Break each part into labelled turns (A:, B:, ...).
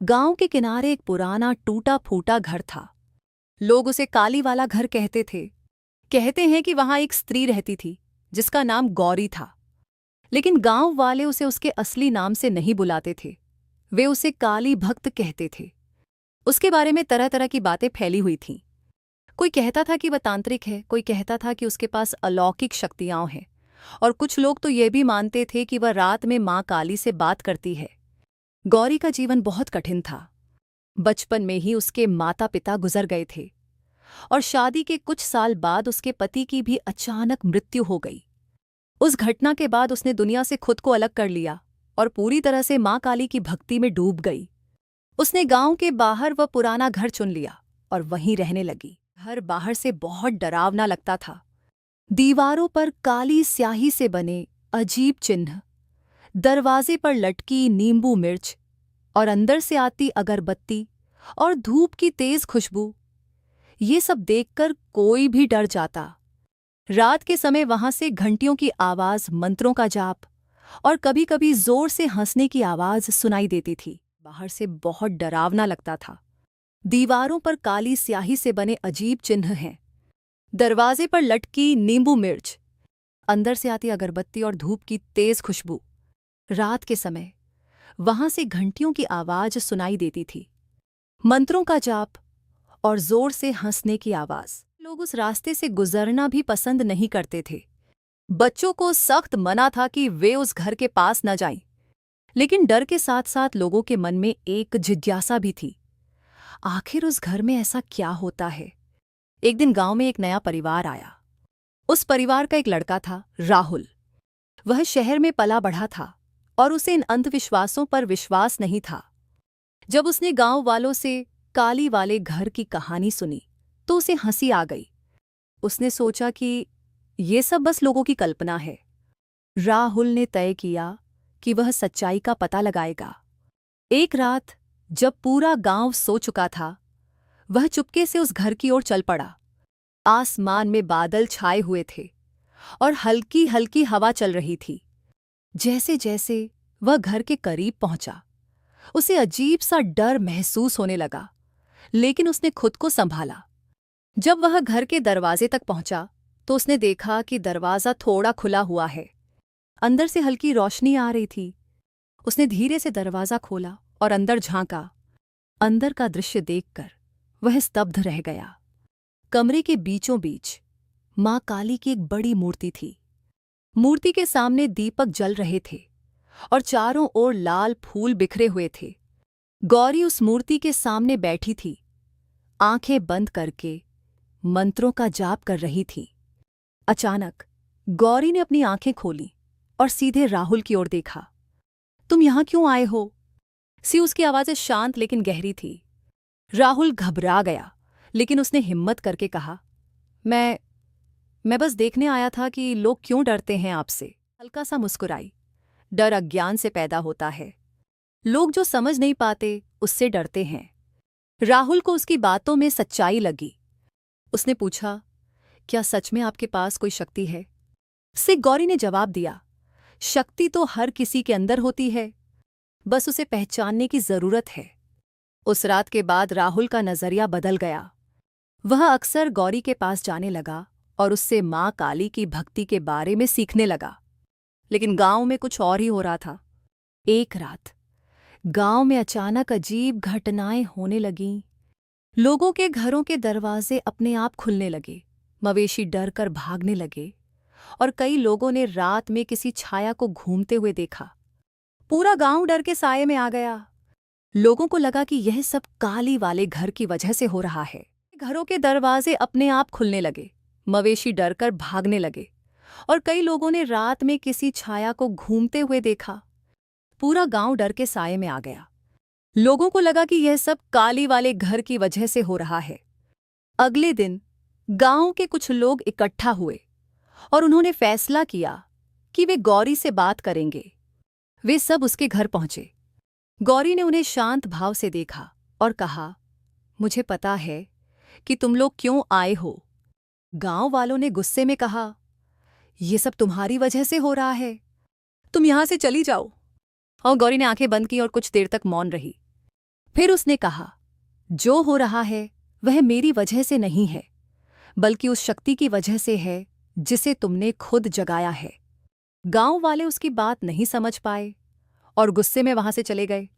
A: गांव के किनारे एक पुराना टूटा फूटा घर था। लोग उसे काली वाला घर कहते थे। कहते हैं कि वहां एक स्त्री रहती थी जिसका नाम गौरी था। लेकिन गांव वाले उसे उसके असली नाम से नहीं बुलाते थे। वे उसे काली भक्त कहते थे। उसके बारे में तरह तरह की बातें फैली हुई थीं। कोई कहता था कि वह तांत्रिक है, कोई कहता था कि उसके पास अलौकिक शक्तियां हैं, और कुछ लोग तो ये भी मानते थे कि वह रात में मां काली से बात करती है। गौरी का जीवन बहुत कठिन था। बचपन में ही उसके माता पिता गुजर गए थे और शादी के कुछ साल बाद उसके पति की भी अचानक मृत्यु हो गई। उस घटना के बाद उसने दुनिया से खुद को अलग कर लिया और पूरी तरह से मां काली की भक्ति में डूब गई। उसने गांव के बाहर वह पुराना घर चुन लिया और वहीं रहने लगी। घर बाहर से बहुत डरावना लगता था। दीवारों पर काली स्याही से बने अजीब चिन्ह, दरवाजे पर लटकी नींबू मिर्च और अंदर से आती अगरबत्ती और धूप की तेज खुशबू, ये सब देखकर कोई भी डर जाता। रात के समय वहां से घंटियों की आवाज, मंत्रों का जाप और कभी-कभी जोर से हंसने की आवाज सुनाई देती थी। बाहर से बहुत डरावना लगता था। दीवारों पर काली स्याही से बने अजीब चिन्ह हैं, दरवाजे पर लटकी नींबू मिर्च, अंदर से आती अगरबत्ती और धूप की तेज खुशबू। रात के समय वहां से घंटियों की आवाज सुनाई देती थी, मंत्रों का जाप और जोर से हंसने की आवाज। लोग उस रास्ते से गुजरना भी पसंद नहीं करते थे। बच्चों को सख्त मना था कि वे उस घर के पास न जाएं। लेकिन डर के साथ साथ लोगों के मन में एक जिज्ञासा भी थी। आखिर उस घर में ऐसा क्या होता है? एक दिन गांव में एक नया परिवार आया। उस परिवार का एक लड़का था, राहुल। वह शहर में पला बढ़ा था और उसे इन अंधविश्वासों पर विश्वास नहीं था। जब उसने गांव वालों से काली वाले घर की कहानी सुनी तो उसे हंसी आ गई। उसने सोचा कि ये सब बस लोगों की कल्पना है। राहुल ने तय किया कि वह सच्चाई का पता लगाएगा। एक रात जब पूरा गांव सो चुका था, वह चुपके से उस घर की ओर चल पड़ा। आसमान में बादल छाए हुए थे और हल्की हल्की हवा चल रही थी। जैसे जैसे वह घर के करीब पहुंचा, उसे अजीब सा डर महसूस होने लगा, लेकिन उसने खुद को संभाला। जब वह घर के दरवाजे तक पहुंचा तो उसने देखा कि दरवाजा थोड़ा खुला हुआ है। अंदर से हल्की रोशनी आ रही थी। उसने धीरे से दरवाजा खोला और अंदर झांका। अंदर का दृश्य देखकर वह स्तब्ध रह गया। कमरे के बीचों बीच मां काली की एक बड़ी मूर्ति थी। मूर्ति के सामने दीपक जल रहे थे और चारों ओर लाल फूल बिखरे हुए थे। गौरी उस मूर्ति के सामने बैठी थी, आंखें बंद करके मंत्रों का जाप कर रही थी। अचानक गौरी ने अपनी आंखें खोली और सीधे राहुल की ओर देखा। तुम यहां क्यों आए हो? सी उसकी आवाज़ें शांत लेकिन गहरी थी। राहुल घबरा गया, लेकिन उसने हिम्मत करके कहा, मैं बस देखने आया था कि लोग क्यों डरते हैं आपसे। हल्का सा मुस्कुराई। डर अज्ञान से पैदा होता है। लोग जो समझ नहीं पाते उससे डरते हैं। राहुल को उसकी बातों में सच्चाई लगी। उसने पूछा, क्या सच में आपके पास कोई शक्ति है? से गौरी ने जवाब दिया, शक्ति तो हर किसी के अंदर होती है, बस उसे पहचानने की जरूरत है। उस रात के बाद राहुल का नजरिया बदल गया। वह अक्सर गौरी के पास जाने लगा और उससे मां काली की भक्ति के बारे में सीखने लगा। लेकिन गांव में कुछ और ही हो रहा था। एक रात गांव में अचानक अजीब घटनाएं होने लगीं। लोगों के घरों के दरवाजे अपने आप खुलने लगे, मवेशी डर कर भागने लगे और कई लोगों ने रात में किसी छाया को घूमते हुए देखा। पूरा गांव डर के साये में आ गया। लोगों को लगा कि यह सब काली वाले घर की वजह से हो रहा है। घरों के दरवाजे अपने आप खुलने लगे, मवेशी डर कर भागने लगे और कई लोगों ने रात में किसी छाया को घूमते हुए देखा। पूरा गांव डर के साये में आ गया। लोगों को लगा कि यह सब काली वाले घर की वजह से हो रहा है। अगले दिन गांव के कुछ लोग इकट्ठा हुए और उन्होंने फैसला किया कि वे गौरी से बात करेंगे। वे सब उसके घर पहुंचे। गौरी ने उन्हें शांत भाव से देखा और कहा, मुझे पता है कि तुम लोग क्यों आए हो। गांव वालों ने गुस्से में कहा, यह सब तुम्हारी वजह से हो रहा है, तुम यहां से चली जाओ। और गौरी ने आंखें बंद की और कुछ देर तक मौन रही। फिर उसने कहा, जो हो रहा है वह मेरी वजह से नहीं है, बल्कि उस शक्ति की वजह से है जिसे तुमने खुद जगाया है। गांव वाले उसकी बात नहीं समझ पाए और गुस्से में वहां से चले गए।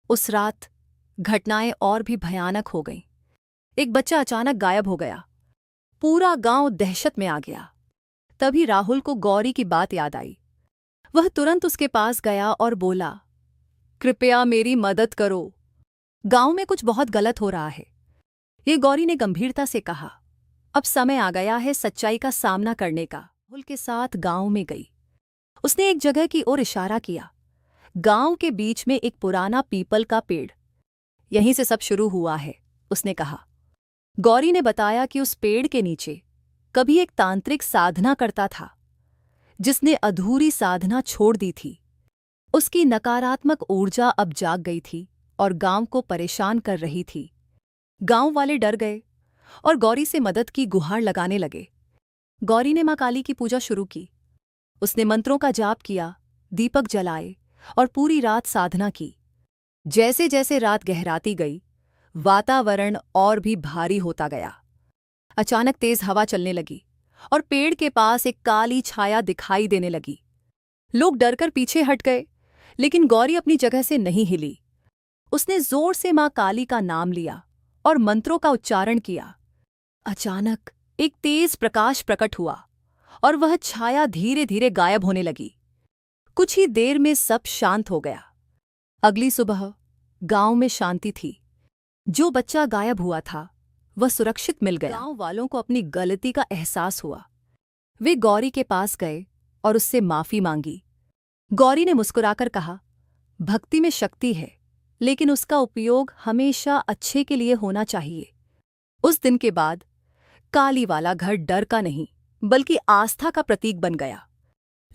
A: उस रात घटनाएं और भी भयानक हो गईं। एक बच्चा अचानक गायब हो गया। पूरा गांव दहशत में आ गया। तभी राहुल को गौरी की बात याद आई। वह तुरंत उसके पास गया और बोला, कृपया मेरी मदद करो, गांव में कुछ बहुत गलत हो रहा है। ये गौरी ने गंभीरता से कहा। अब समय आ गया है सच्चाई का सामना करने का। राहुल के साथ गांव में गई। उसने एक जगह की ओर इशारा किया। गांव के बीच में एक पुराना पीपल का पेड़, यहीं से सब शुरू हुआ है, उसने कहा। गौरी ने बताया कि उस पेड़ के नीचे कभी एक तांत्रिक साधना करता था, जिसने अधूरी साधना छोड़ दी थी। उसकी नकारात्मक ऊर्जा अब जाग गई थी और गांव को परेशान कर रही थी। गांव वाले डर गए और गौरी से मदद की गुहार लगाने लगे। गौरी ने मां काली की पूजा शुरू की। उसने मंत्रों का जाप किया, दीपक जलाए और पूरी रात साधना की। जैसे जैसे रात गहराती गई, वातावरण और भी भारी होता गया। अचानक तेज हवा चलने लगी और पेड़ के पास एक काली छाया दिखाई देने लगी। लोग डरकर पीछे हट गए, लेकिन गौरी अपनी जगह से नहीं हिली। उसने जोर से मां काली का नाम लिया और मंत्रों का उच्चारण किया। अचानक एक तेज प्रकाश प्रकट हुआ और वह छाया धीरे धीरे गायब होने लगी। कुछ ही देर में सब शांत हो गया। अगली सुबह गांव में शांति थी। जो बच्चा गायब हुआ था वह सुरक्षित मिल गया। गांव वालों को अपनी गलती का एहसास हुआ। वे गौरी के पास गए और उससे माफी मांगी। गौरी ने मुस्कुराकर कहा, भक्ति में शक्ति है, लेकिन उसका उपयोग हमेशा अच्छे के लिए होना चाहिए। उस दिन के बाद काली वाला घर डर का नहीं, बल्कि आस्था का प्रतीक बन गया।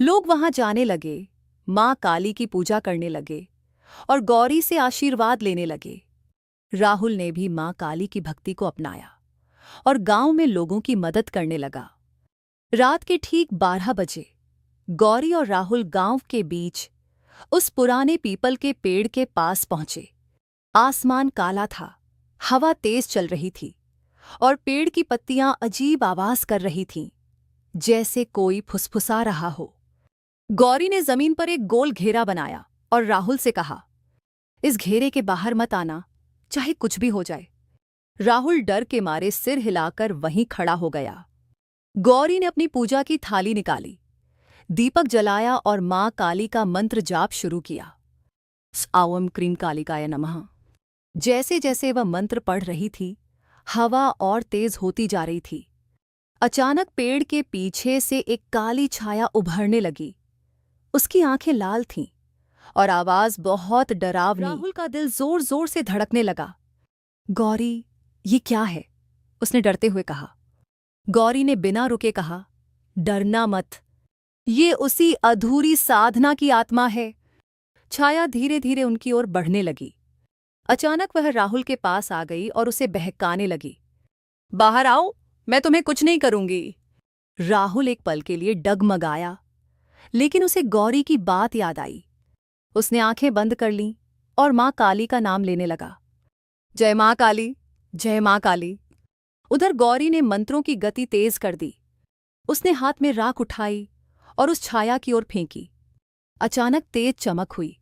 A: लोग वहां जाने लगे, मां काली की पूजा करने लगे और गौरी से आशीर्वाद लेने लगे। राहुल ने भी मां काली की भक्ति को अपनाया और गांव में लोगों की मदद करने लगा। रात के ठीक 12 बजे गौरी और राहुल गांव के बीच उस पुराने पीपल के पेड़ के पास पहुंचे। आसमान काला था, हवा तेज चल रही थी और पेड़ की पत्तियां अजीब आवाज कर रही थीं, जैसे कोई फुसफुसा रहा हो। गौरी ने जमीन पर एक गोल घेरा बनाया और राहुल से कहा, इस घेरे के बाहर मत आना, चाहे कुछ भी हो जाए। राहुल डर के मारे सिर हिलाकर वहीं खड़ा हो गया। गौरी ने अपनी पूजा की थाली निकाली, दीपक जलाया और मां काली का मंत्र जाप शुरू किया। आवम क्रीम कालिकाय नमः। जैसे जैसे वह मंत्र पढ़ रही थी, हवा और तेज होती जा रही थी। अचानक पेड़ के पीछे से एक काली छाया उभरने लगी। उसकी आंखें लाल थीं और आवाज बहुत डरावनी। राहुल का दिल जोर जोर से धड़कने लगा। गौरी, ये क्या है? उसने डरते हुए कहा। गौरी ने बिना रुके कहा, डरना मत, ये उसी अधूरी साधना की आत्मा है। छाया धीरे धीरे उनकी ओर बढ़ने लगी। अचानक वह राहुल के पास आ गई और उसे बहकाने लगी। बाहर आओ, मैं तुम्हें कुछ नहीं करूंगी। राहुल एक पल के लिए डगमगाया, लेकिन उसे गौरी की बात याद आई। उसने आंखें बंद कर लीं और मां काली का नाम लेने लगा। जय मां काली, जय मां काली। उधर गौरी ने मंत्रों की गति तेज कर दी। उसने हाथ में राख उठाई और उस छाया की ओर फेंकी। अचानक तेज चमक हुई।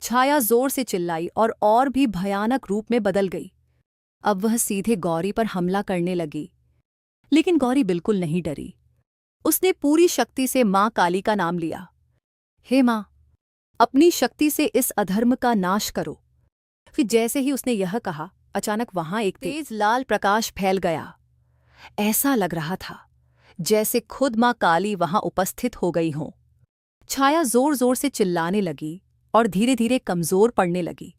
A: छाया जोर से चिल्लाई और भी भयानक रूप में बदल गई। अब वह सीधे गौरी पर हमला करने लगी, लेकिन गौरी बिल्कुल नहीं डरी। उसने पूरी शक्ति से मां काली का नाम लिया। हे मां, अपनी शक्ति से इस अधर्म का नाश करो। फिर जैसे ही उसने यह कहा, अचानक वहां एक तेज लाल प्रकाश फैल गया। ऐसा लग रहा था जैसे खुद मां काली वहां उपस्थित हो गई हों। छाया जोर जोर से चिल्लाने लगी और धीरे धीरे कमजोर पड़ने लगी।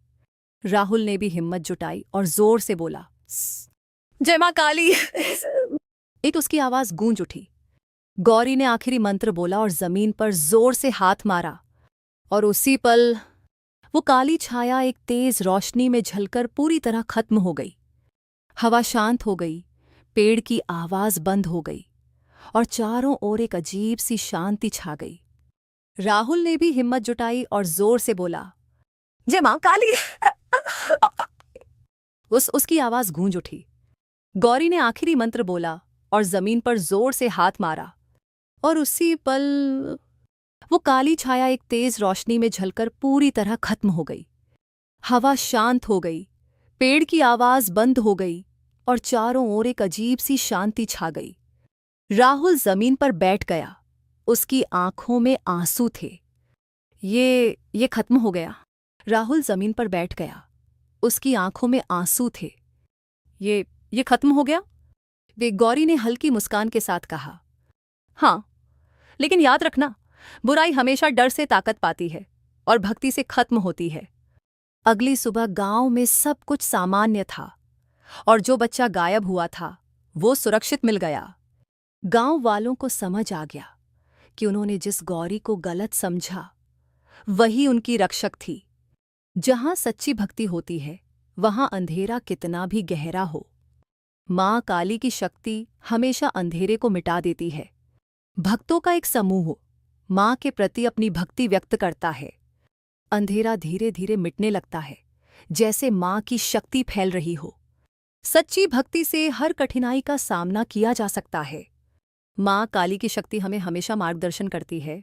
A: राहुल ने भी हिम्मत जुटाई और जोर से बोला, जय मां काली। एक उसकी आवाज गूंज उठी। गौरी ने आखिरी मंत्र बोला और जमीन पर जोर से हाथ मारा, और उसी पल वो काली छाया एक तेज रोशनी में झलकर पूरी तरह खत्म हो गई। हवा शांत हो गई, पेड़ की आवाज बंद हो गई और चारों ओर एक अजीब सी शांति छा गई। राहुल ने भी हिम्मत जुटाई और जोर से बोला, जय मां काली। उसकी आवाज गूंज उठी। गौरी ने आखिरी मंत्र बोला और जमीन पर जोर से हाथ मारा, और उसी पल वो काली छाया एक तेज रोशनी में झलकर पूरी तरह खत्म हो गई। हवा शांत हो गई, पेड़ की आवाज बंद हो गई और चारों ओर एक अजीब सी शांति छा गई। राहुल जमीन पर बैठ गया। उसकी आंखों में आंसू थे। ये खत्म हो गया। राहुल जमीन पर बैठ गया। उसकी आंखों में आंसू थे। ये खत्म हो गया? वे गौरी ने हल्की मुस्कान के साथ कहा। हाँ, लेकिन याद रखना, बुराई हमेशा डर से ताकत पाती है और भक्ति से खत्म होती है। अगली सुबह गांव में सब कुछ सामान्य था और जो बच्चा गायब हुआ था वो सुरक्षित मिल गया। गांव वालों को समझ आ गया कि उन्होंने जिस गौरी को गलत समझा वही उनकी रक्षक थी। जहां सच्ची भक्ति होती है वहां अंधेरा कितना भी गहरा हो, मां काली की शक्ति हमेशा अंधेरे को मिटा देती है। भक्तों का एक समूह मां के प्रति अपनी भक्ति व्यक्त करता है। अंधेरा धीरे धीरे मिटने लगता है, जैसे मां की शक्ति फैल रही हो। सच्ची भक्ति से हर कठिनाई का सामना किया जा सकता है। मां काली की शक्ति हमें हमेशा मार्गदर्शन करती है